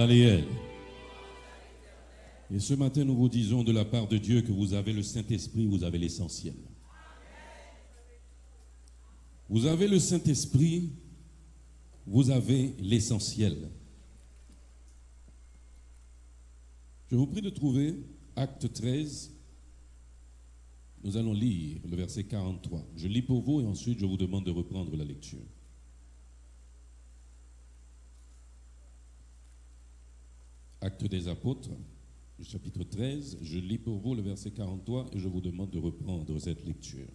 Alléluia. Et ce matin, nous vous disons de la part de Dieu que vous avez le Saint-Esprit, vous avez l'essentiel. Vous avez le Saint-Esprit, vous avez l'essentiel. Je vous prie de trouver Acte 13. Nous allons lire le verset 43. Je lis pour vous et ensuite je vous demande de reprendre la lecture. Actes des Apôtres, le chapitre 13. Je lis pour vous le verset 43 et je vous demande de reprendre cette lecture.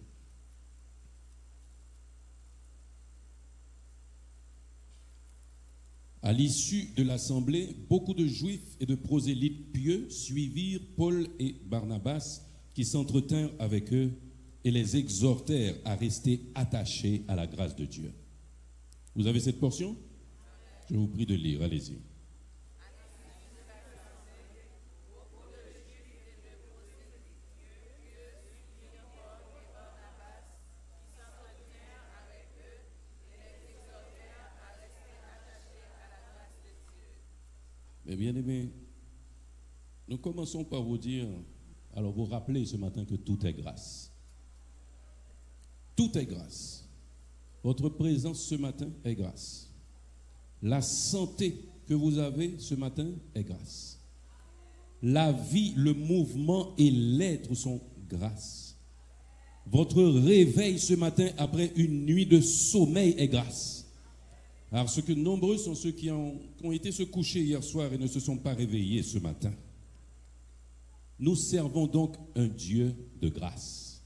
À l'issue de l'assemblée, beaucoup de Juifs et de prosélytes pieux suivirent Paul et Barnabas qui s'entretinrent avec eux et les exhortèrent à rester attachés à la grâce de Dieu. Vous avez cette portion? Je vous prie de lire, allez-y. Mais bien aimé, nous commençons par vous dire, alors vous rappelez ce matin que tout est grâce. Tout est grâce. Votre présence ce matin est grâce. La santé que vous avez ce matin est grâce. La vie, le mouvement et l'être sont grâce. Votre réveil ce matin après une nuit de sommeil est grâce. Alors, ce que nombreux sont ceux qui ont été se coucher hier soir et ne se sont pas réveillés ce matin. Nous servons donc un Dieu de grâce.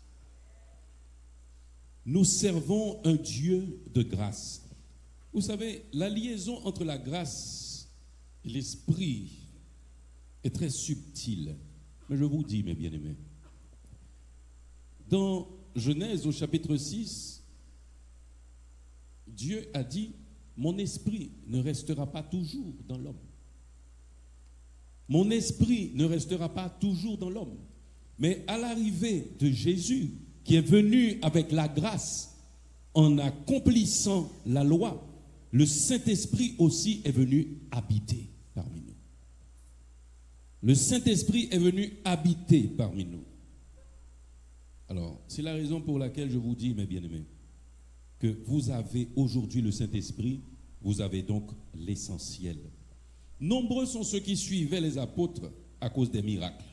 Nous servons un Dieu de grâce. Vous savez, la liaison entre la grâce et l'esprit est très subtile. Mais je vous dis, mes bien-aimés, dans Genèse au chapitre 6, Dieu a dit: mon esprit ne restera pas toujours dans l'homme. Mon esprit ne restera pas toujours dans l'homme. Mais à l'arrivée de Jésus, qui est venu avec la grâce, en accomplissant la loi, le Saint-Esprit aussi est venu habiter parmi nous. Le Saint-Esprit est venu habiter parmi nous. Alors, c'est la raison pour laquelle je vous dis, mes bien-aimés, que vous avez aujourd'hui le Saint-Esprit, vous avez donc l'essentiel. Nombreux sont ceux qui suivaient les apôtres à cause des miracles.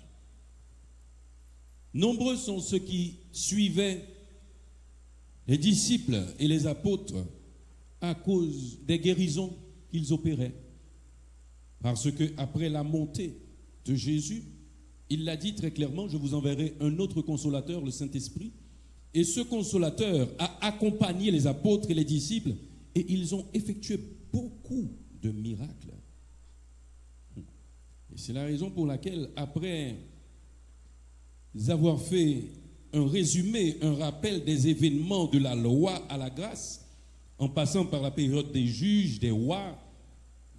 Nombreux sont ceux qui suivaient les disciples et les apôtres à cause des guérisons qu'ils opéraient. Parce que après la montée de Jésus, il l'a dit très clairement: je vous enverrai un autre consolateur, le Saint-Esprit. Et ce consolateur a accompagné les apôtres et les disciples et ils ont effectué beaucoup de miracles. Et c'est la raison pour laquelle, après avoir fait un résumé, un rappel des événements de la loi à la grâce, en passant par la période des juges, des rois,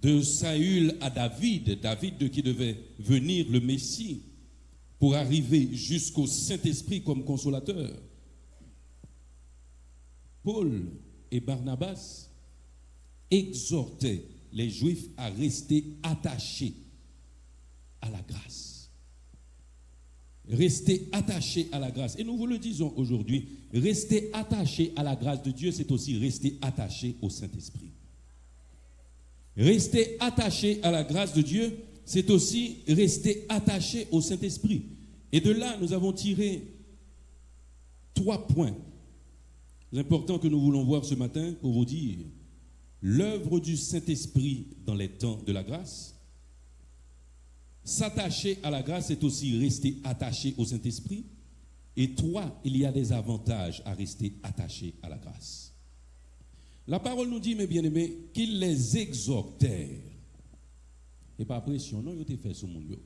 de Saül à David, David de qui devait venir le Messie, pour arriver jusqu'au Saint-Esprit comme consolateur, Paul et Barnabas exhortaient les Juifs à rester attachés à la grâce. Rester attachés à la grâce. Et nous vous le disons aujourd'hui, rester attaché à la grâce de Dieu, c'est aussi rester attaché au Saint-Esprit. Rester attaché à la grâce de Dieu, c'est aussi rester attaché au Saint-Esprit. Et de là, nous avons tiré 3 points importants que nous voulons voir ce matin pour vous dire l'œuvre du Saint-Esprit dans les temps de la grâce. S'attacher à la grâce, c'est aussi rester attaché au Saint-Esprit. Et 3, il y a des avantages à rester attaché à la grâce. La parole nous dit, mes bien-aimés, qu'ils les exhortèrent. Et pas pression, non, ils ont fait ce monde.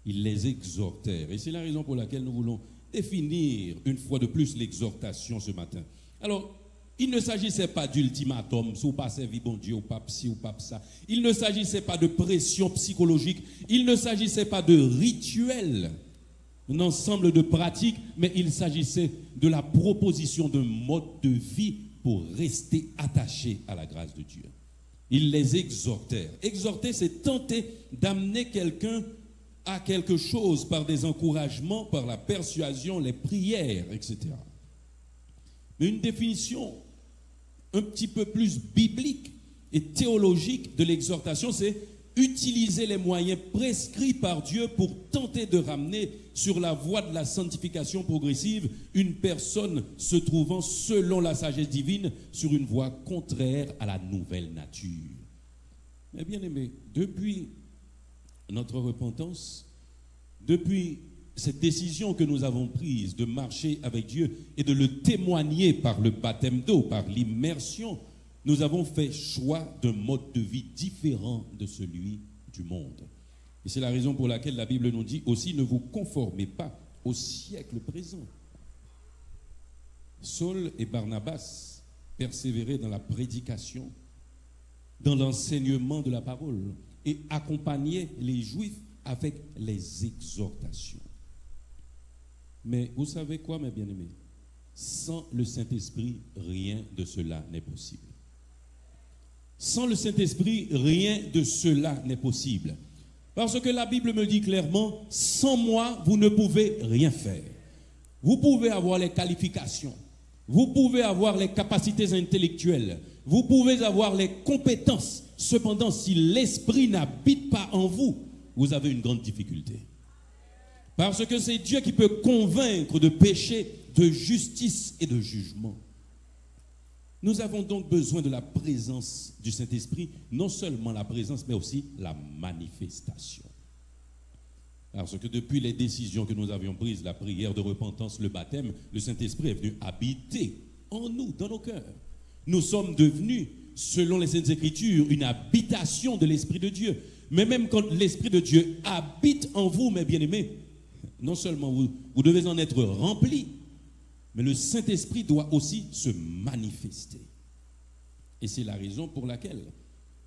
Ils les exhortèrent. Et c'est la raison pour laquelle nous voulons définir une fois de plus l'exhortation ce matin. Alors, il ne s'agissait pas d'ultimatum, si vous pas servi bon Dieu, ou pas ci, ou pas ça. Il ne s'agissait pas de pression psychologique. Il ne s'agissait pas de rituel, un ensemble de pratiques, mais il s'agissait de la proposition d'un mode de vie pour rester attaché à la grâce de Dieu. Ils les exhortèrent. Exhorter, c'est tenter d'amener quelqu'un à quelque chose par des encouragements, par la persuasion, les prières, etc. Mais une définition un petit peu plus biblique et théologique de l'exhortation, c'est utiliser les moyens prescrits par Dieu pour tenter de ramener sur la voie de la sanctification progressive une personne se trouvant, selon la sagesse divine, sur une voie contraire à la nouvelle nature. Mais bien aimé, depuis notre repentance, depuis cette décision que nous avons prise de marcher avec Dieu et de le témoigner par le baptême d'eau, par l'immersion, nous avons fait choix d'un mode de vie différent de celui du monde. Et c'est la raison pour laquelle la Bible nous dit aussi, ne vous conformez pas au siècle présent. Saul et Barnabas persévéraient dans la prédication, dans l'enseignement de la parole et accompagnaient les Juifs avec les exhortations. Mais vous savez quoi, mes bien-aimés? Sans le Saint-Esprit, rien de cela n'est possible. Sans le Saint-Esprit, rien de cela n'est possible. Parce que la Bible me dit clairement, sans moi, vous ne pouvez rien faire. Vous pouvez avoir les qualifications, vous pouvez avoir les capacités intellectuelles, vous pouvez avoir les compétences. Cependant, si l'Esprit n'habite pas en vous, vous avez une grande difficulté. Parce que c'est Dieu qui peut convaincre de péché, de justice et de jugement. Nous avons donc besoin de la présence du Saint-Esprit, non seulement la présence, mais aussi la manifestation. Parce que depuis les décisions que nous avions prises, la prière de repentance, le baptême, le Saint-Esprit est venu habiter en nous, dans nos cœurs. Nous sommes devenus, selon les Saintes Écritures, une habitation de l'Esprit de Dieu. Mais même quand l'Esprit de Dieu habite en vous, mes bien-aimés, non seulement vous devez en être remplis, mais le Saint-Esprit doit aussi se manifester. Et c'est la raison pour laquelle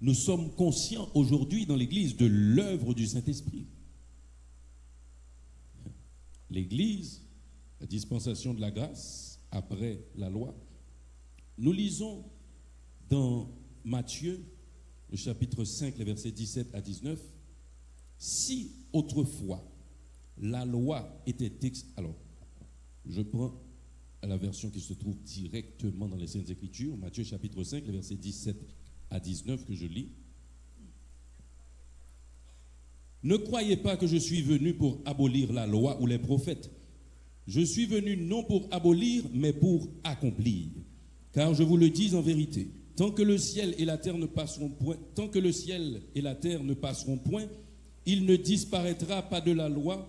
nous sommes conscients aujourd'hui dans l'Église de l'œuvre du Saint-Esprit. L'Église, la dispensation de la grâce après la loi, nous lisons dans Matthieu, le chapitre 5, les versets 17 à 19, si autrefois la loi était alors je prends la version qui se trouve directement dans les Saintes Écritures, Matthieu chapitre 5, les versets 17 à 19 que je lis. Ne croyez pas que je suis venu pour abolir la loi ou les prophètes. Je suis venu non pour abolir, mais pour accomplir. Car je vous le dis en vérité, tant que le ciel et la terre ne passeront point, il ne disparaîtra pas de la loi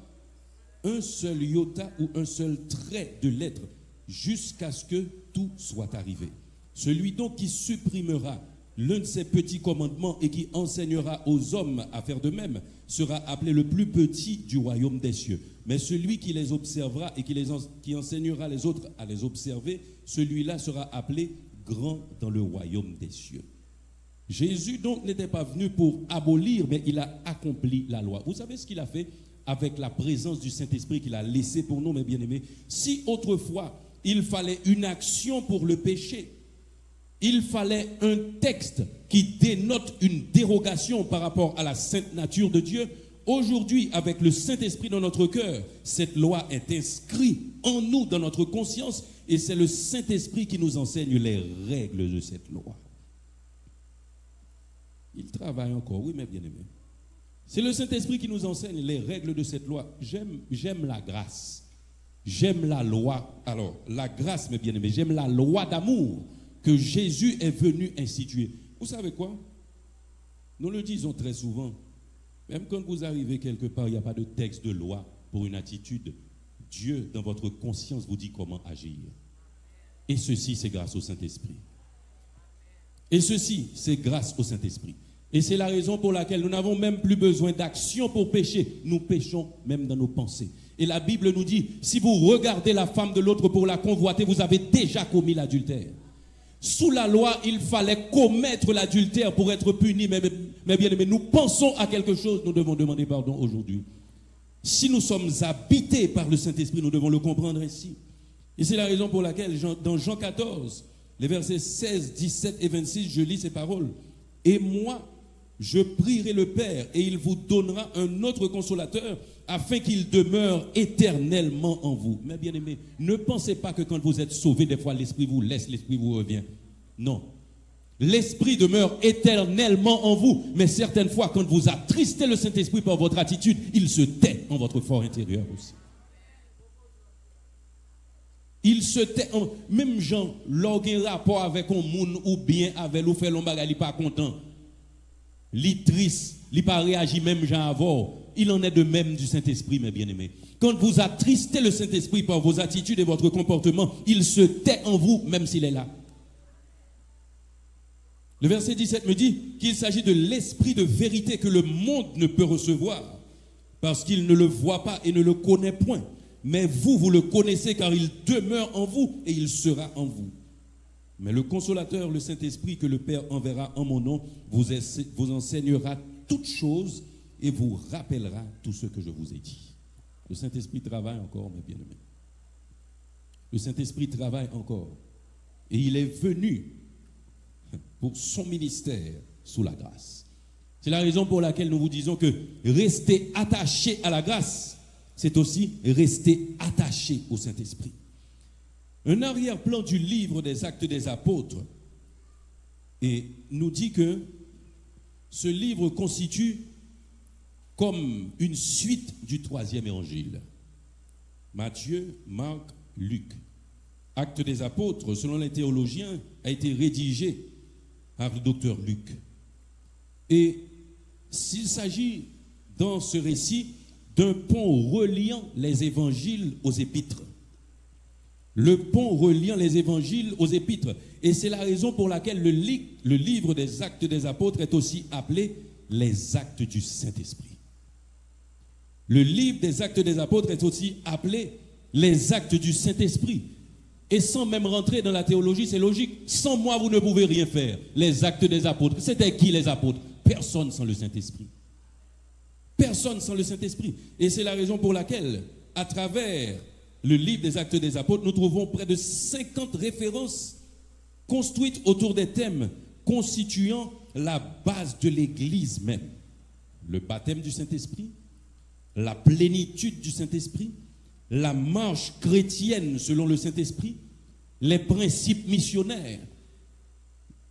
un seul iota ou un seul trait de lettre, jusqu'à ce que tout soit arrivé. Celui donc qui supprimera l'un de ces petits commandements et qui enseignera aux hommes à faire de même sera appelé le plus petit du royaume des cieux. Mais celui qui les observera et qui enseignera les autres à les observer, celui-là sera appelé grand dans le royaume des cieux. Jésus donc n'était pas venu pour abolir, mais il a accompli la loi. Vous savez ce qu'il a fait avec la présence du Saint-Esprit qu'il a laissé pour nous, mes bien-aimés? Si autrefois, il fallait une action pour le péché, il fallait un texte qui dénote une dérogation par rapport à la sainte nature de Dieu, aujourd'hui, avec le Saint-Esprit dans notre cœur, cette loi est inscrite en nous, dans notre conscience, et c'est le Saint-Esprit qui nous enseigne les règles de cette loi. Il travaille encore, oui, mes bien-aimés. C'est le Saint-Esprit qui nous enseigne les règles de cette loi. J'aime la grâce. J'aime la loi. Alors, la grâce, mes bien-aimés, j'aime la loi d'amour que Jésus est venu instituer. Vous savez quoi? Nous le disons très souvent. Même quand vous arrivez quelque part, il n'y a pas de texte de loi pour une attitude. Dieu, dans votre conscience, vous dit comment agir. Et ceci, c'est grâce au Saint-Esprit. Et ceci, c'est grâce au Saint-Esprit. Et c'est la raison pour laquelle nous n'avons même plus besoin d'action pour pécher. Nous péchons même dans nos pensées. Et la Bible nous dit, si vous regardez la femme de l'autre pour la convoiter, vous avez déjà commis l'adultère. Sous la loi, il fallait commettre l'adultère pour être puni. Mais bien aimés, nous pensons à quelque chose, nous devons demander pardon aujourd'hui. Si nous sommes habités par le Saint-Esprit, nous devons le comprendre ainsi. Et c'est la raison pour laquelle, dans Jean 14, les versets 16, 17 et 26, je lis ces paroles. Et moi, je prierai le Père et il vous donnera un autre consolateur afin qu'il demeure éternellement en vous. Mais bien aimés, ne pensez pas que quand vous êtes sauvés, des fois l'Esprit vous laisse, l'Esprit vous revient. Non. L'Esprit demeure éternellement en vous, mais certaines fois, quand vous attristez le Saint-Esprit par votre attitude, il se tait en votre fort intérieur aussi. Il se tait, même Jean, lorsqu'il a un rapport avec un monde ou bien avec l'ou fait l'ombaga, il n'est pas content. Il est triste, il n'a pas réagi même Jean avant. Il en est de même du Saint-Esprit, mes bien-aimés. Quand vous attristez le Saint-Esprit par vos attitudes et votre comportement, il se tait en vous, même s'il est là. Le verset 17 me dit qu'il s'agit de l'esprit de vérité que le monde ne peut recevoir, parce qu'il ne le voit pas et ne le connaît point. Mais vous, vous le connaissez car il demeure en vous et il sera en vous. Mais le consolateur, le Saint-Esprit que le Père enverra en mon nom, vous enseignera toutes choses et vous rappellera tout ce que je vous ai dit. Le Saint-Esprit travaille encore, mes bien-aimés. Le Saint-Esprit travaille encore. Et il est venu pour son ministère sous la grâce. C'est la raison pour laquelle nous vous disons que rester attaché à la grâce, c'est aussi rester attaché au Saint-Esprit. Un arrière-plan du livre des Actes des Apôtres et nous dit que ce livre constitue comme une suite du troisième évangile. Matthieu, Marc, Luc. Actes des Apôtres, selon les théologiens, a été rédigé par le docteur Luc. Et s'il s'agit dans ce récit d'un pont reliant les évangiles aux épîtres. Le pont reliant les évangiles aux épîtres. Et c'est la raison pour laquelle le livre des Actes des Apôtres est aussi appelé les Actes du Saint-Esprit. Le livre des Actes des Apôtres est aussi appelé les Actes du Saint-Esprit. Et sans même rentrer dans la théologie, c'est logique. Sans moi, vous ne pouvez rien faire. Les Actes des Apôtres. C'était qui les apôtres? Personne sans le Saint-Esprit. Personne sans le Saint-Esprit. Et c'est la raison pour laquelle, à travers le livre des Actes des Apôtres, nous trouvons près de 50 références construites autour des thèmes constituant la base de l'Église même. Le baptême du Saint-Esprit, la plénitude du Saint-Esprit, la marche chrétienne selon le Saint-Esprit, les principes missionnaires.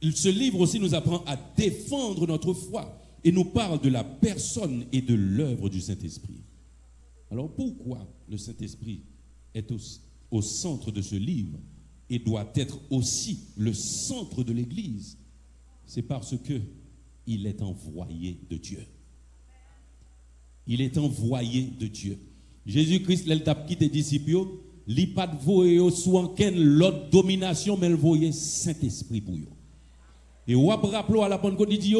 Ce livre aussi nous apprend à défendre notre foi et nous parle de la personne et de l'œuvre du Saint-Esprit. Alors pourquoi le Saint-Esprit est au centre de ce livre et doit être aussi le centre de l'Église? C'est parce que il est envoyé de Dieu. Il est envoyé de Dieu. Jésus-Christ, il a quitté les disciples, il n'a pas voyé sous aucune l'autre domination, mais il voyait Saint-Esprit pour eux. Et on rappelle à la Pentecôte, il dit,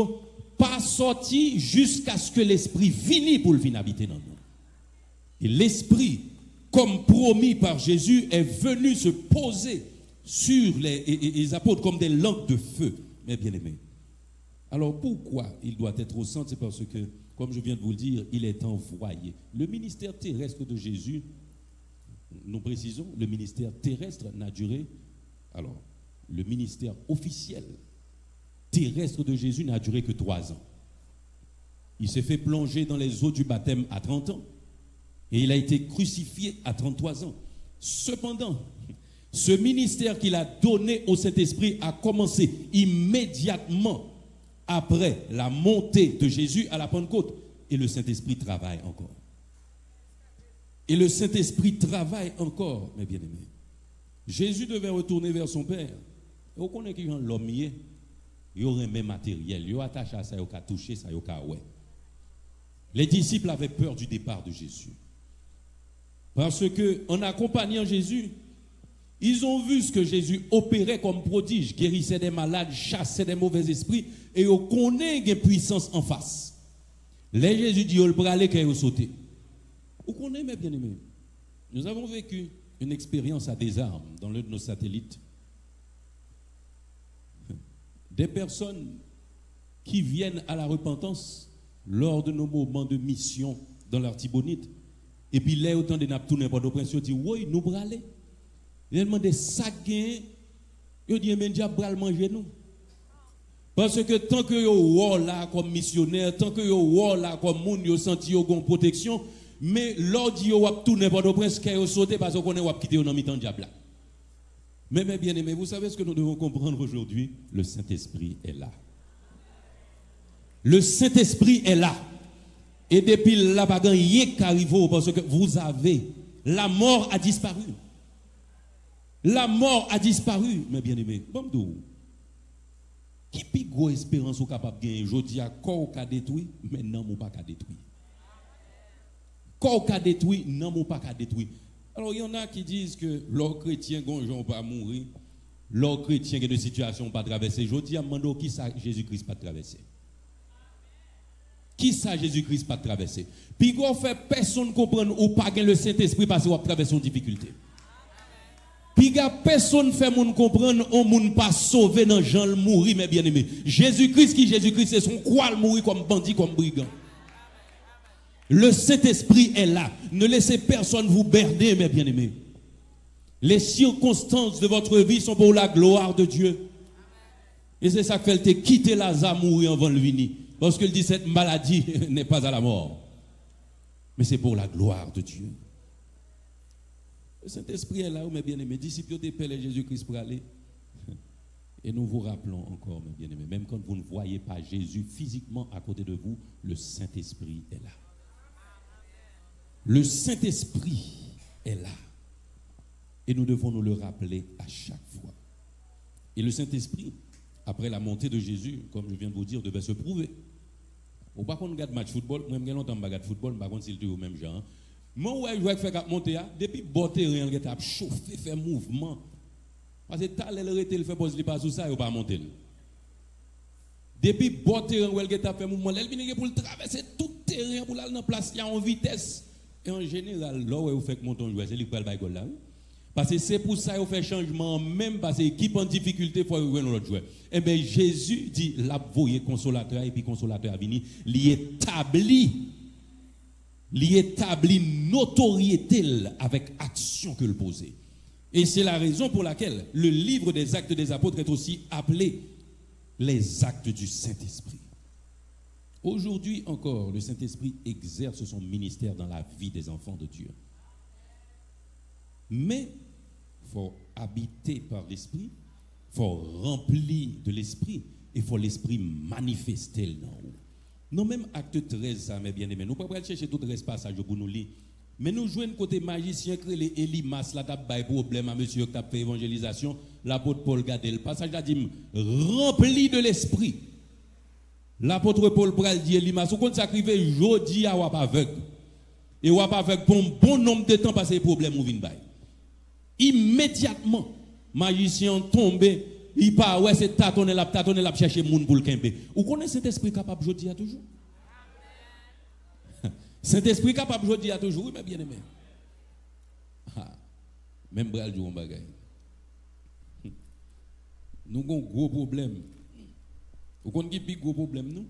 pas sorti jusqu'à ce que l'Esprit vienne pour le venir habiter dans nous. Et l'Esprit, comme promis par Jésus, est venu se poser sur les apôtres comme des lampes de feu, mes bien-aimés. Alors pourquoi il doit être au centre? C'est parce que, comme je viens de vous le dire, il est envoyé. Le ministère terrestre de Jésus, nous précisons, le ministère terrestre n'a duré, alors, le ministère officiel terrestre de Jésus n'a duré que 3 ans. Il s'est fait plonger dans les eaux du baptême à 30 ans et il a été crucifié à 33 ans. Cependant, ce ministère qu'il a donné au Saint-Esprit a commencé immédiatement après la montée de Jésus à la Pentecôte. Et le Saint-Esprit travaille encore. Et le Saint-Esprit travaille encore, mes bien-aimés. Jésus devait retourner vers son Père. Et on connaît qu'il y a l'homme, il y aurait même matériel, il y a attaché à ça, il y a touché ça, il y a ouais. Les disciples avaient peur du départ de Jésus. Parce que en accompagnant Jésus, ils ont vu ce que Jésus opérait comme prodige, guérissait des malades, chassait des mauvais esprits, et on connaît une puissance en face. Les Jésus dit, on peut aller quand il sauter. Vous connaissez, mes bien-aimés, nous avons vécu une expérience à des armes dans l'un de nos satellites. Des personnes qui viennent à la repentance lors de nos moments de mission dans l'Artibonite. Et puis là, autant de napes tourner par nos princes, ils disent, oui, nous bras aller. Ils demandent ça gain, ils disent, mais diable bras manger nous. Parce que tant que vous êtes là comme missionnaire, tant que vous êtes là comme monde, vous senti une protection, mais l'ordre vous a tourné par le prince qui a sauté parce qu'on a quitté dans mi-temps diable. Mais bien aimé, vous savez ce que nous devons comprendre aujourd'hui? Le Saint-Esprit est là. Le Saint-Esprit est là. Et depuis là, pas rien qui arrive parce que vous avez, la mort a disparu. La mort a disparu, mes bien-aimés. Bon, qui plus grosse espérance ou capable de gagner? Je dis à corps qu'a détruit, mais non, mon pas qu'a détruit. Corps qu'a détruit, non, mon pas qu'a détruit. Alors, il y en a qui disent que leurs chrétiens ne pas mourir, leurs chrétiens qui ont des situations pas traverser. Je dis à Mando, qui ça Jésus-Christ pas traverser? Qui ça Jésus-Christ pas traverser? Puis qu'on fait personne comprendre ou pas le Saint-Esprit parce qu'on traverse une difficulté. Puis personne fait moun comprendre on moun pas sauvé dans Jean le mourir mes bien-aimés. Jésus-Christ c'est son croix le mourir comme bandit comme brigand. Le Saint-Esprit est là. Ne laissez personne vous berner mes bien-aimés. Les circonstances de votre vie sont pour la gloire de Dieu. Et c'est ça que fait quitter Lazare mourir avant lui. Parce qu'il dit cette maladie n'est pas à la mort. Mais c'est pour la gloire de Dieu. Le Saint-Esprit est là, mes bien-aimés. Disciples de Père Jésus-Christ pour aller. Et nous vous rappelons encore, mes bien-aimés, même quand vous ne voyez pas Jésus physiquement à côté de vous, le Saint-Esprit est là. Le Saint-Esprit est là. Et nous devons nous le rappeler à chaque fois. Et le Saint-Esprit, après la montée de Jésus, comme je viens de vous dire, devait se prouver. Ou pas qu'on regarde match football, moi je longtemps regarde football, par contre c'est le même genre. Moi ouais je faire monter depuis botter rien qui a chauffé faire mouvement. Parce que tal elle arrêté le fait poser pas sous ça ou pas monter. Depuis botter rien qui a fait mouvement, elle vient pour traverser tout terrain pour aller dans place en vitesse. Et en général là où vous fait monter joueur, c'est lui qui va le bail là. Parce que c'est pour ça qu'on fait changement, même parce que l'équipe en difficulté, il faut jouer dans l'autre joueur. Eh bien, Jésus dit, la voyez consolateur, et puis consolateur a venu, l'établit notoriété avec action que le posait. Et c'est la raison pour laquelle le livre des Actes des Apôtres est aussi appelé les Actes du Saint-Esprit. Aujourd'hui encore, le Saint-Esprit exerce son ministère dans la vie des enfants de Dieu. Mais il faut habiter par l'esprit, il faut remplir de l'esprit, et il faut l'esprit manifester dans nous. Nous, même acte 13, ça, mes bien-aimés, nous ne pouvons pas chercher tout le passage pour nous lire. Mais nous jouons un côté magicien, que les Elimas, la table de problème à monsieur qui a fait évangélisation, l'apôtre Paul gade. Le passage là dit rempli de l'esprit. L'apôtre Paul pral dit Elimas, ou quand ça arrive, jodi à wap aveugle. Et wap aveugle pour un bon nombre de temps parce que les problèmes ou viennent. Immédiatement, magicien tombé, il part, ouais, c'est tâtonner la chercher moun pour le kembe. Ou connaissez cet esprit capable jodi à toujours? Cet esprit capable jodi à toujours, oui, mais bien aimé. Même bral du bagay. Nous avons un gros problème. Vous connaissez qui gros problème nous?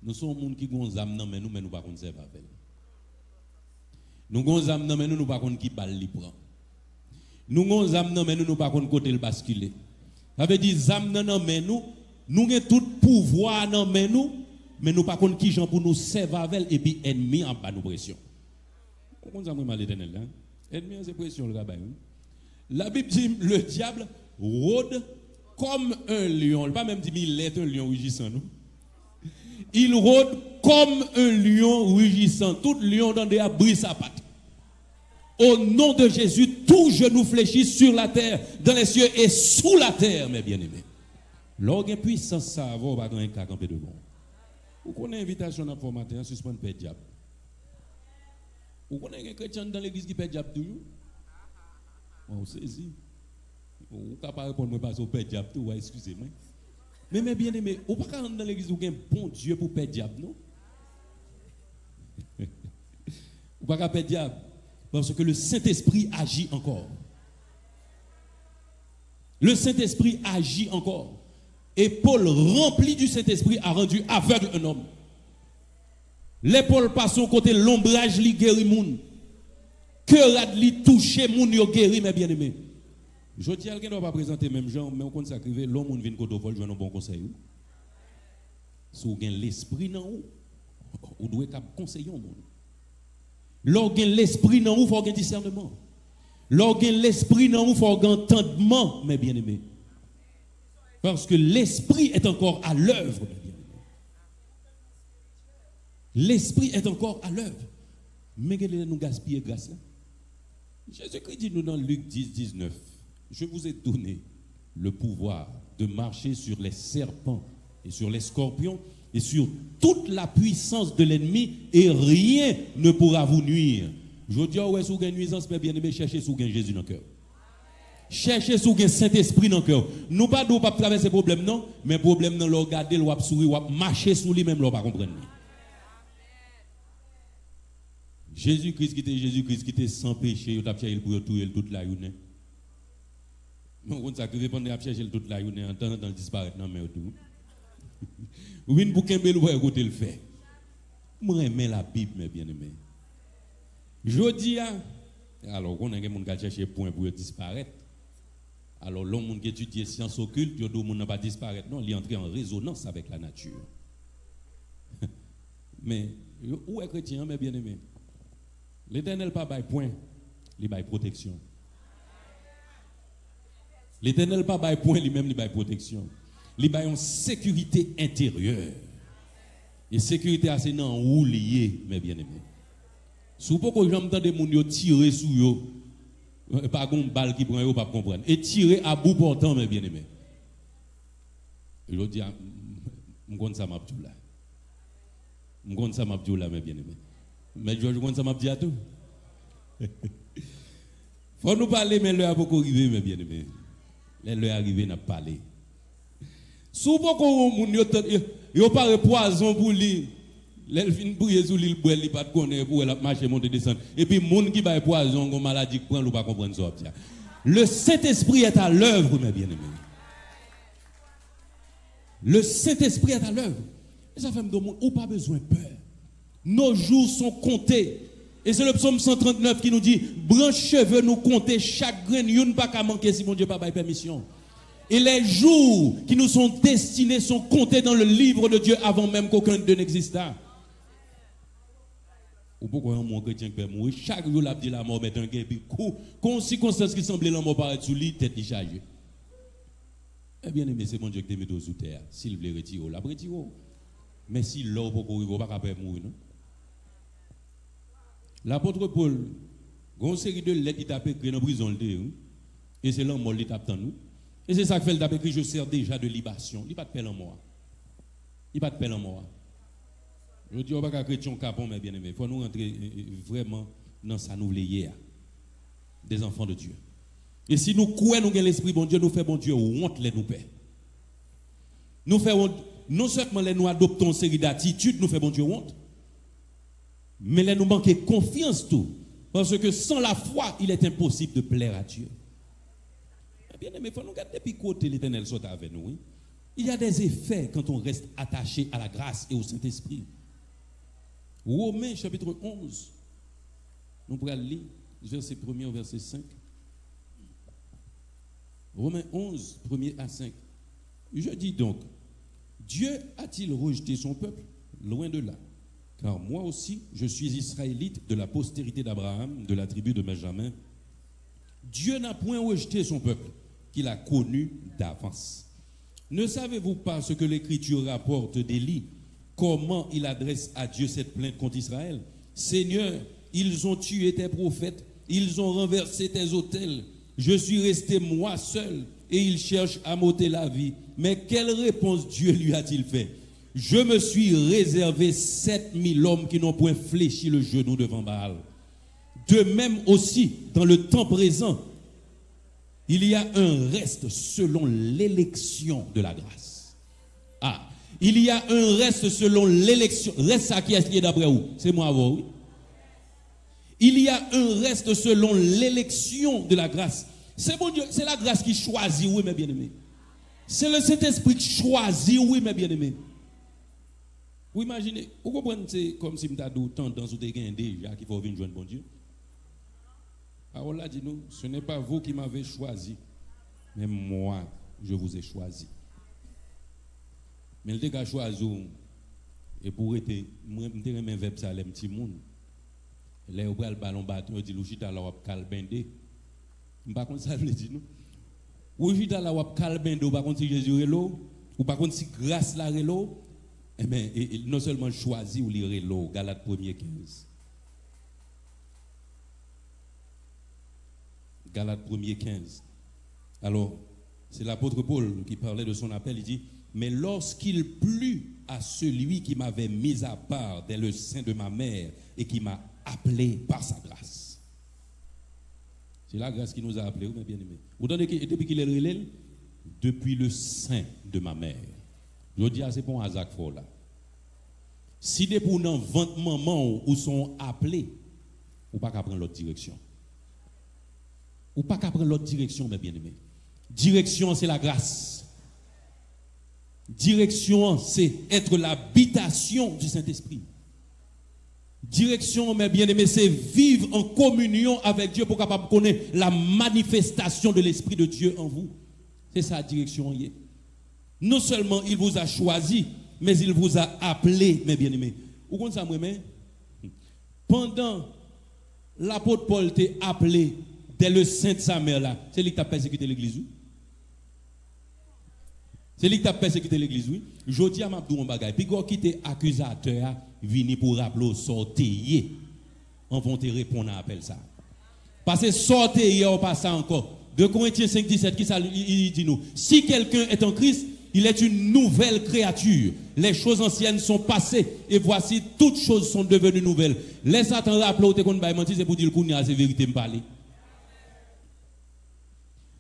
Nous sommes des gens qui ont des âmes mais nous ne pas servir avec. Nous avons des âmes mais nous ne pas qui balle li prend. Nous avons des âmes mais nous ne pas côté le basculer. Ça veut dire âmes mais nous avons tout pouvoir mais nous mais nous pas qui gens pour nous servir avec et puis ennemi en bas nous pression. Comment ça mal éternel là? Ennemi c'est pression le rabbin. La Bible dit le diable rôde comme un lion. Il pas même dit il est un lion rugissant nous. Il rôde comme un lion rugissant. Tout lion dans des abris sa patte. Au nom de Jésus, tout genou fléchit sur la terre, dans les cieux et sous la terre, mes bien-aimés. L'orgue puissance ça va pas dans un cas campé devant. Vous connaissez l'invitation à formater en suspendre père diable. Vous connaissez un chrétien dans l'église qui perd diable toujours? On saisit. Vous ne pouvez pas répondre parce que père diable tout, excusez-moi. Mais mes bien-aimés, vous ne pouvez pas rentrer dans l'église où il y a un bon Dieu pour perdre diable, non? Vous ne pouvez pas perdre diable. Parce que le Saint-Esprit agit encore. Le Saint-Esprit agit encore. Et Paul, rempli du Saint-Esprit, a rendu aveugle un homme. Les Paul passent au côté l'ombrage li guéri moun. Cœur li touché moun yo guéri mes bien-aimés. Je dis à quelqu'un ne va pas présenter même gens, mais on compte s'activer l'homme vient côté vol, je un bon conseil. Si vous avez l'esprit dans vous, vous devez conseiller au monde. Lorsque vous avez l'esprit dans vous, il faut avoir discernement. Lorsque vous avez l'esprit dans vous, il faut avoir entendement, mes bien-aimés. Parce que l'esprit est encore à l'œuvre, mes bien-aimés. L'esprit est encore à l'œuvre. Mais quel est nous gaspiller grâce là? Jésus-Christ dit nous dans Luc 10, 19, je vous ai donné le pouvoir de marcher sur les serpents et sur les scorpions et sur toute la puissance de l'ennemi et rien ne pourra vous nuire. Je dis, ouais, si vous avez une nuisance, mais bien aimé, cherchez si vous avez Jésus dans le cœur. Cherchez si vous avez Saint-Esprit dans le cœur. Nous pas de pas traverser problème non, mais problème non, le regarder, le sourire, le marcher sur lui même, le pas comprendre. Jésus-Christ qui était sans péché, il a cherché pour tout toute la journée. On ça que pendant chercher toute la journée en temps disparaître non mais tout. Oui, pour qu'un bel ouais côté le fait. Moi j'aime la Bible mes bien-aimés. Je dis alors on a des gens qui chercher point pour disparaître. Alors l'homme qui étudie sciences occultes, il dit n'a pas disparaître non, il est entré en résonance avec la nature. Mais où est chrétien mes bien-aimés? L'Éternel pas bail point, il bail protection. L'Éternel pas bail point, lui-même il bail protection. Il bail en sécurité intérieure. Et sécurité assez non ou lié, mes bien-aimés. Si vous pouvez jamais des gens tirer sur eux, pas une balle qui prend eux pas comprendre et tirer à bout portant, mes bien-aimés. Je dis je connais ça m'a dit là. Je connais ça m'a dit là, mes bien-aimés. Mais je connais ça m'a dit à tout. Faut nous parler, mais l'heure a beaucoup arrivé, mes bien-aimés. L'heure arrivé n'a pas parlé. Souvent quand on a pas poison pour lui, l'elfine briller sur l'île boire, il pas connaître pour elle marcher monter descendre. Et puis monde qui va poison, une maladie qui prend, ou pas comprendre ça. Le Saint-Esprit est à l'œuvre, mes bien-aimés. Le Saint-Esprit est à l'œuvre. Et ça fait me demander, ou pas besoin de peur. Nos jours sont comptés. Et c'est le psaume 139 qui nous dit, branche cheveux nous compter, chaque grain, il n'y a pas qu'à manquer si mon Dieu n'a pas permission. Et les jours qui nous sont destinés sont comptés dans le livre de Dieu avant même qu'aucun d'eux n'exista. Ou pourquoi un chrétien qui peut mourir, chaque jour il dit la mort, mais un gars, puis quand circonstance qui semblait la mort paraître sous lui, tête chargée. Eh bien aimé, c'est mon Dieu qui te met sous terre. S'il veut retirer, la retire. Mais si l'eau pour courir, il ne va pas mourir, non? L'apôtre Paul, il y a une série de lettres qui t'a écrit dans la prison, et c'est là mort qui t'a nous. Et c'est ça que fait le écrit, je sers déjà de libation. Il n'y a pas de pelle en moi. Il n'y a pas de pelle en moi. Je dis, on va pas chrétien capon, mais bien aimé. Il faut nous rentrer vraiment dans sa nouvelle hier. Des enfants de Dieu. Et si nous croyons nous l'esprit bon Dieu, nous faisons bon Dieu honte les nous paix. Nous faisons non seulement les nous adoptons une série d'attitudes, nous faisons bon Dieu honte. Mais là, nous manquons confiance tout. Parce que sans la foi, il est impossible de plaire à Dieu. Bien aimé, il faut nous regarder depuis côté l'Éternel soit avec nous. Hein? Il y a des effets quand on reste attaché à la grâce et au Saint-Esprit. Romains chapitre 11. Nous pourrons lire verset 1er au verset 5. Romains 11, 1er à 5. Je dis donc, Dieu a-t-il rejeté son peuple? Loin de là. Car moi aussi, je suis israélite de la postérité d'Abraham, de la tribu de Benjamin. Dieu n'a point rejeté son peuple, qu'il a connu d'avance. Ne savez-vous pas ce que l'Écriture rapporte d'Élie? Comment il adresse à Dieu cette plainte contre Israël? Seigneur, ils ont tué tes prophètes, ils ont renversé tes autels. Je suis resté moi seul, et ils cherchent à m'ôter la vie. Mais quelle réponse Dieu lui a-t-il fait? Je me suis réservé 7000 hommes qui n'ont point fléchi le genou devant Baal. De même aussi, dans le temps présent, il y a un reste selon l'élection de la grâce. Ah, il y a un reste selon l'élection. Reste ça qui est lié d'après vous? C'est moi avant, oui. Il y a un reste selon l'élection de la grâce. C'est bon Dieu, c'est la grâce qui choisit, oui, mes bien-aimés. C'est le Saint-Esprit qui choisit, oui, mes bien-aimés. Vous imaginez, vous comprenez, c'est comme si vous avez tendance ou déjà qu'il faut venir joindre bon Dieu. Alors là, dit-nous, ce n'est pas vous qui m'avez choisi, mais moi, je vous ai choisi. Mais le dégât choisi Et pour être, moi, je me un verbe ça, les petits monde. Là, on prend le ballon bâton, on dit, l'ouchita la wap kalbende. Par contre, ça veut dire, nous. L'ouchita la wap kalbende, par contre, si Jésus est là, ou par contre, si grâce la est là, eh bien, non seulement choisi ou lire là, Galates 1er 15. Galates 1er 15. Alors, c'est l'apôtre Paul qui parlait de son appel, il dit, mais lorsqu'il plut à celui qui m'avait mis à part dès le sein de ma mère et qui m'a appelé par sa grâce. C'est la grâce qui nous a appelés, mes bien-aimés. Vous donnez depuis qu'il est relève, depuis le sein de ma mère. Je dis, c'est pour un hasard là. Si des pour dans 20 moments où sont appelés, ou pas qu'à prendre l'autre direction. Ou pas qu'à prendre l'autre direction, mes bien-aimés. Direction, c'est la grâce. Direction, c'est être l'habitation du Saint-Esprit. Direction, mes bien-aimés, c'est vivre en communion avec Dieu pour capable connaître la manifestation de l'Esprit de Dieu en vous. C'est ça, direction. Non seulement il vous a choisi, mais il vous a appelé, mes bien-aimés. Vous comprenez ça, moi-même? Pendant l'apôtre Paul t'a appelé dès le sein de sa mère là, c'est lui qui t'a persécuté l'église. C'est lui qui t'a persécuté l'église, oui. Je dis à Mabdou un bagage. Puis quand qui accusateur vini pour rappeler sortir, on va te répondre à l'appel ça. Parce que sortir, on passe ça encore. 2 Corinthiens 5, 17, qui ça il dit nous. Si quelqu'un est en Christ, il est une nouvelle créature. Les choses anciennes sont passées et voici toutes choses sont devenues nouvelles. Laisse Satan rappeler au te qu'on va mentir, c'est pour dire qu'on a la vérité me parler.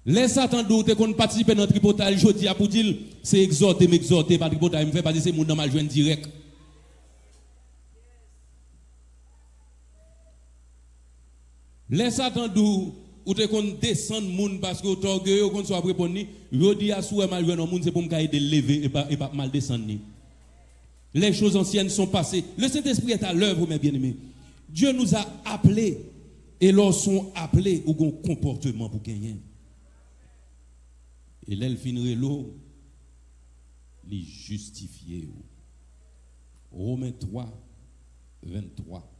Laisse attendre que qu'on participe dans le tripotage, je dis pour dire c'est exhorter, m'exhorter, pas tripotage, me fait pas dire c'est mon dans ma joindre direct. Laisse attendre ou te qu'on descendre moun parce que t'orgueilleux qu'on soit répondre, je dis à souhait mal joindre moun c'est pour me aider lever et pas mal descendre. Les choses anciennes sont passées. Le Saint-Esprit est à l'œuvre, mes bien-aimés. Dieu nous a appelés et lorsqu'on appelés ou un comportement pour gagner. Et là, il finirait l'eau, les justifier. Romains 3, 23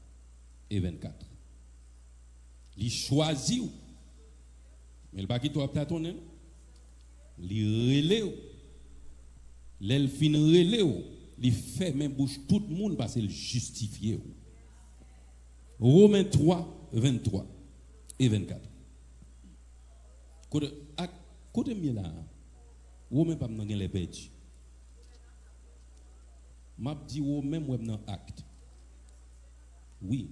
et 24. Les choisir. Mais le pas qui doit tâtonner. Les relais. L'elle finirait l'eau. Les fait même bouche tout le monde parce qu'il justifié. Romains 3, 23 et 24. Côté mieux là, ou même pas dans les perdus. M'a dit ou même ou dans acte. Oui.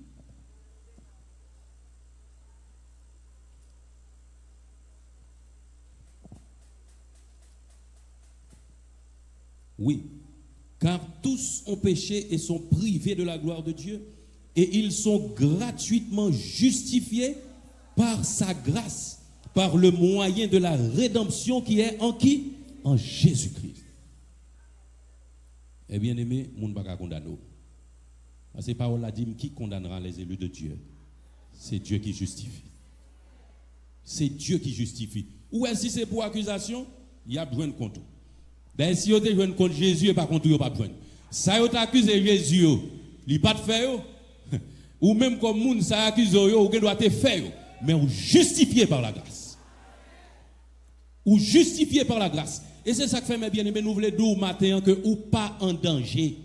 Oui. Car tous ont péché et sont privés de la gloire de Dieu et ils sont gratuitement justifiés par sa grâce. Par le moyen de la rédemption qui est en qui? En Jésus-Christ. Eh bien aimé, moun pas condamner. Parce que parole a dit qui condamnera les élus de Dieu? C'est Dieu qui justifie. C'est Dieu qui justifie. Ou est-ce que c'est pour accusation? Il y a besoin de compte. Ben si vous avez besoin de compte Jésus et pas contre vous pas besoin. Ça vous accuse Jésus, il pas de faire ou même comme moun ça accuse vous doit te faire mais vous justifié par la grâce. Ou justifié par la grâce. Et c'est ça que fait mes bien-aimés, nous voulons dire matin que ou pas en danger.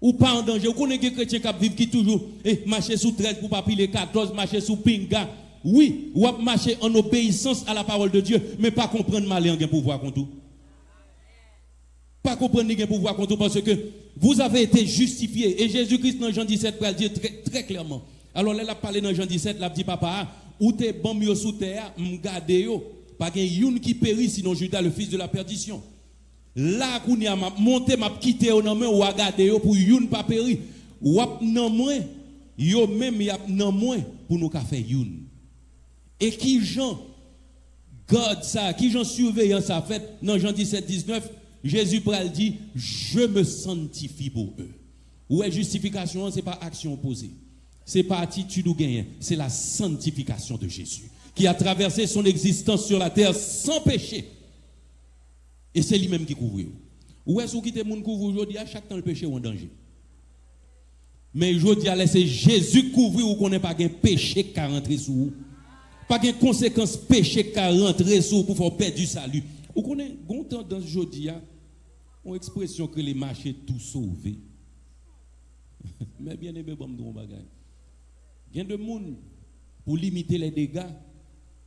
Ou pas en danger. Vous connaissez des chrétiens qui vivent qui toujours marcher sous 13 pour pas piler 14, marcher sous pinga. Oui, ou marcher en obéissance à la parole de Dieu, mais pas comprendre mal et en pouvoir contre tout. Pas comprendre ni pouvoir contre tout parce que vous avez été justifiés. Et Jésus-Christ dans Jean 17 va le dire très clairement. Alors là, il a parlé dans Jean 17, il a dit papa, ou t'es bon mieux sous terre, m'gade yo. Pas qu'il y ait une qui périt, sinon Judas, le fils de la perdition. Là, qu'on y a monté, m'a quitté au nom, ou a gardé pour une pas périr. Ou a non moins, yo même y a non moins pour nous faire une. Et qui Jean garde ça, qui Jean surveillant ça fait, dans Jean 17, 19, Jésus pral dit, je me sanctifie pour eux. Ouais, justification, c'est pas action opposée. C'est pas attitude ou gain, c'est la sanctification de Jésus qui a traversé son existence sur la terre sans péché. Et c'est lui-même qui couvre. Ou est-ce que quitter moun couvre aujourd'hui à chaque temps le péché ou en danger. Mais aujourd'hui c'est Jésus couvrir ou connaît pas un péché qui rentre sur vous. Pas de conséquences péché qui rentre sur pour faire perdre du salut. Vous connaissez gon tendance aujourd'hui une expression que les marchés tout sauvé. Mais bien aimé bon don bagay. Il y a de monde pour limiter les dégâts,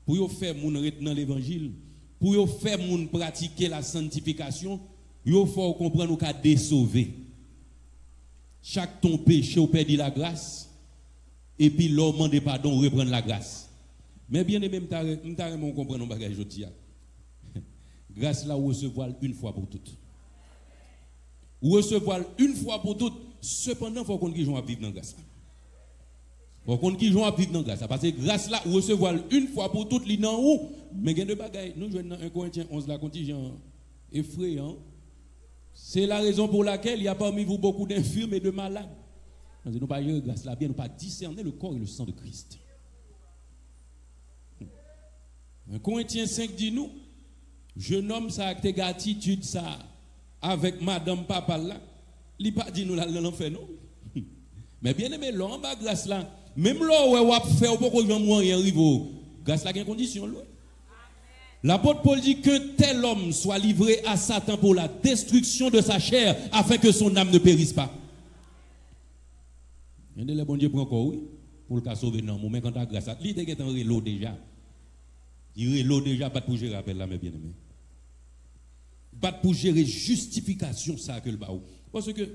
pour faire moun retenir l'évangile, pour faire moun pratiquer la sanctification, il faut comprendre qu'à désauver. Chaque ton péché ou perdit la grâce et puis l'homme demande pardon reprendre la grâce. Mais bien aimé m'ta mon comprendre bagay aujourd'hui. Grâce là ou recevoir une fois pour toutes. Ou recevoir une fois pour toutes. Cependant, il faut qu'on qui joue à vivre dans la grâce. Il faut qu'on qui joue à vivre dans la grâce. Parce que grâce là, ou recevoir une fois pour toutes, li nan ou. Mais il y a de bagailles. Nous jouons dans 1 Corinthiens 11, la contingent effrayant. C'est la raison pour laquelle il y a parmi vous beaucoup d'infirmes et de malades. Nous ne pas gérer grâce là bien, nous pas discerner le corps et le sang de Christ. 1 Corinthiens 5 dit nous, jeune homme, ça a été attitude ça avec madame papa là. Il pas dit nous l'enfer non. Mais bien aimé l'homme ba grâce là, même là où on fait au pourquoi gens rien arrive grâce là il y a une condition là. L'apôtre Paul dit que tel homme soit livré à Satan pour la destruction de sa chair afin que son âme ne périsse pas. Il y a le bon Dieu prend encore oui pour le cas sauver non mais quand ta grâce il était en relo déjà. Il relo déjà pas pour gérer appel là mes bien-aimés. Pas pour gérer justification ça que le baou. Parce que,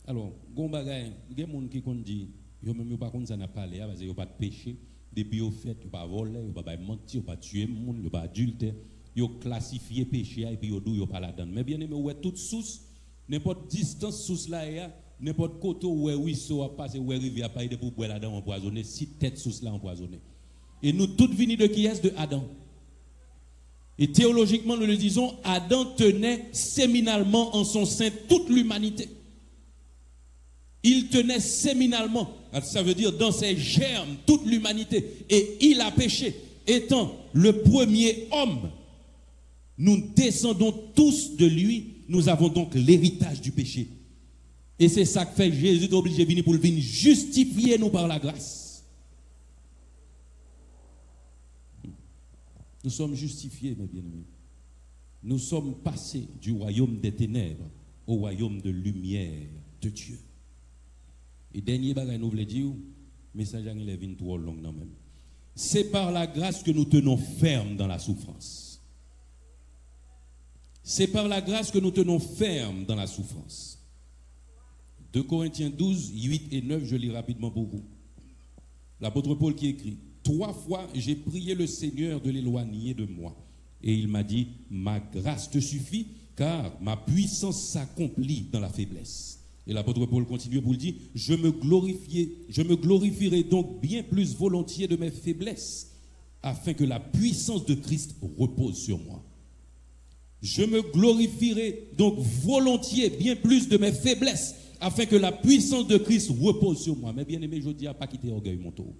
alors, gon bagay, il y a des gens qui dit, yo même pas contre ça n'a pas parlé, parce que yo pas de péché, depuis yo fait, yo pas voler, yo pas mentir, yo pas tuer monde, yo pas adultère, yo classifier péché et puis yo dou yo pas la donne. Mais bien aimé, ouais toute source, n'importe distance source là ya, n'importe côté où ruisseau a passé, où rivière a passé pour boire là-dedans empoisonné, si tête source là empoisonné. Et nous toutes venus de qui est de Adam. Et théologiquement, nous le disons, Adam tenait séminalement en son sein toute l'humanité. Il tenait séminalement, ça veut dire dans ses germes, toute l'humanité. Et il a péché. Étant le premier homme, nous descendons tous de lui. Nous avons donc l'héritage du péché. Et c'est ça que fait Jésus est obligé de venir pour venir justifier nous par la grâce. Nous sommes justifiés, mes bien-aimés. Nous sommes passés du royaume des ténèbres au royaume de lumière de Dieu. Et dernier bagage nous voulons dire, message il est venu trop long non même. C'est par la grâce que nous tenons ferme dans la souffrance. C'est par la grâce que nous tenons ferme dans la souffrance. 2 Corinthiens 12, 8 et 9, je lis rapidement pour vous. L'apôtre Paul qui écrit: 3 fois, j'ai prié le Seigneur de l'éloigner de moi. Et il m'a dit, ma grâce te suffit, car ma puissance s'accomplit dans la faiblesse. Et l'apôtre Paul continue pour le dire, je me glorifierai donc bien plus volontiers de mes faiblesses, afin que la puissance de Christ repose sur moi. Je me glorifierai donc volontiers bien plus de mes faiblesses, afin que la puissance de Christ repose sur moi. Mais bien aimé, je dis à pas quitter orgueil mon tour.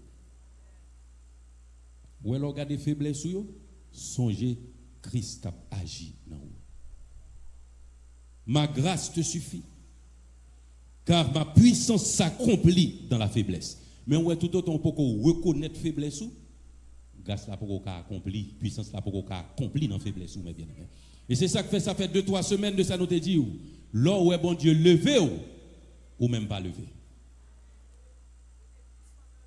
Ou alors regardez faiblesse ou songez Christ a agi dans vous. Ma grâce te suffit, car ma puissance s'accomplit dans la faiblesse. Mais on tout autant on peut reconnaître faiblesse ou grâce là pour qu'on accompli, puissance là pour qu'on accompli dans faiblesse ou mes bien-aimés. Et c'est ça que fait, ça fait 2-3 semaines de ça nous te dit, là où est bon Dieu levé ou même pas levé.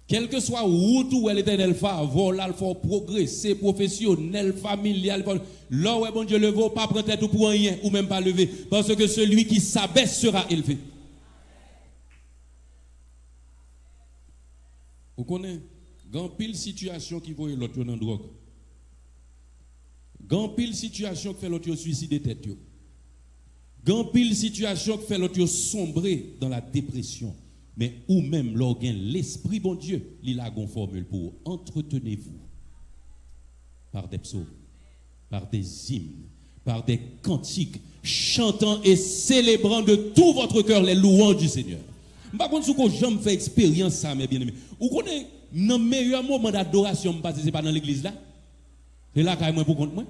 Quel que soit où tout l'Éternel fait, voilà, il faut progresser, professionnel, familial, là où est bon Dieu levé, pas prendre tête pour rien ou même pas levé, parce que celui qui s'abaisse sera élevé. Vous connaissez, grand pile situation qui voit l'autre dans drogue. Grand pile situation qui fait l'autre suicider tête. Grand pile situation qui fait l'autre sombrer dans la dépression. Mais ou même l'organe, l'esprit bon Dieu, il a une formule pour entretenez-vous par des psaumes, par des hymnes, par des cantiques, chantant et célébrant de tout votre cœur les louanges du Seigneur. Par contre, si vous jamais fait expérience ça, mes bien-aimés, vous connaissez le meilleur moment d'adoration, parce que ce n'est pas dans l'église là. C'est là quand même pour compte moi.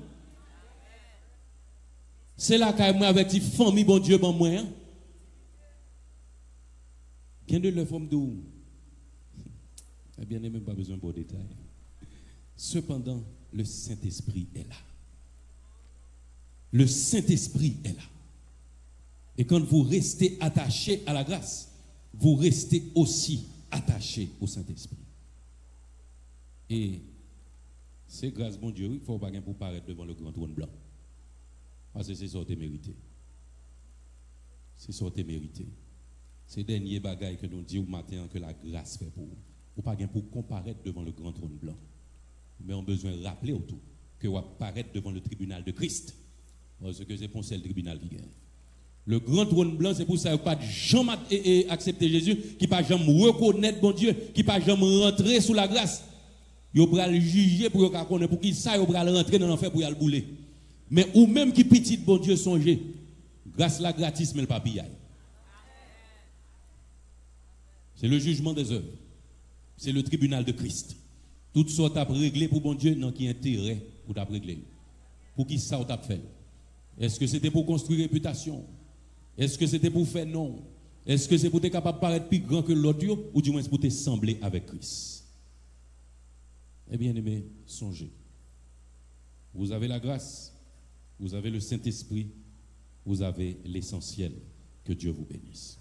C'est là que moi avec une famille, bon Dieu, bon moi. Hein? Bien de le forme d'où? Eh bien, même pas besoin de détails. Cependant, le Saint-Esprit est là. Le Saint-Esprit est là. Et quand vous restez attaché à la grâce, vous restez aussi attaché au Saint-Esprit. Et c'est grâce, bon Dieu, il ne faut pas pour paraître devant le grand trône blanc. Parce que c'est ça qui est mérité. C'est ça qui est mérité. C'est le dernier bagage que nous disons au matin que la grâce fait pour vous. Ou pas pour comparaître devant le grand trône blanc. Mais on a besoin de rappeler autour que vous apparaître devant le tribunal de Christ. Parce que c'est pour ça le tribunal qui gagne. Le grand trône blanc, c'est pour ça que pas jamais accepter Jésus, qui pas jamais reconnaître bon Dieu, qui pas jamais rentrer sous la grâce. Yo pral juger pour qu'on connaisse pour qui ça yo pral rentrer dans l'enfer pour y aller bouler. Mais ou même qui petit bon Dieu songer, grâce la gratis mais le papillage. C'est le jugement des œuvres. C'est le tribunal de Christ. Tout ça t'a réglé pour bon Dieu, non qui intérêt pour t'a régler. Pour qui ça t'a fait? Est-ce que c'était pour construire réputation? Est-ce que c'était pour faire non? Est-ce que c'est pour être capable de paraître plus grand que l'autre ou du moins pour te sembler avec Christ? Eh bien aimé, songez. Vous avez la grâce, vous avez le Saint-Esprit, vous avez l'essentiel. Que Dieu vous bénisse.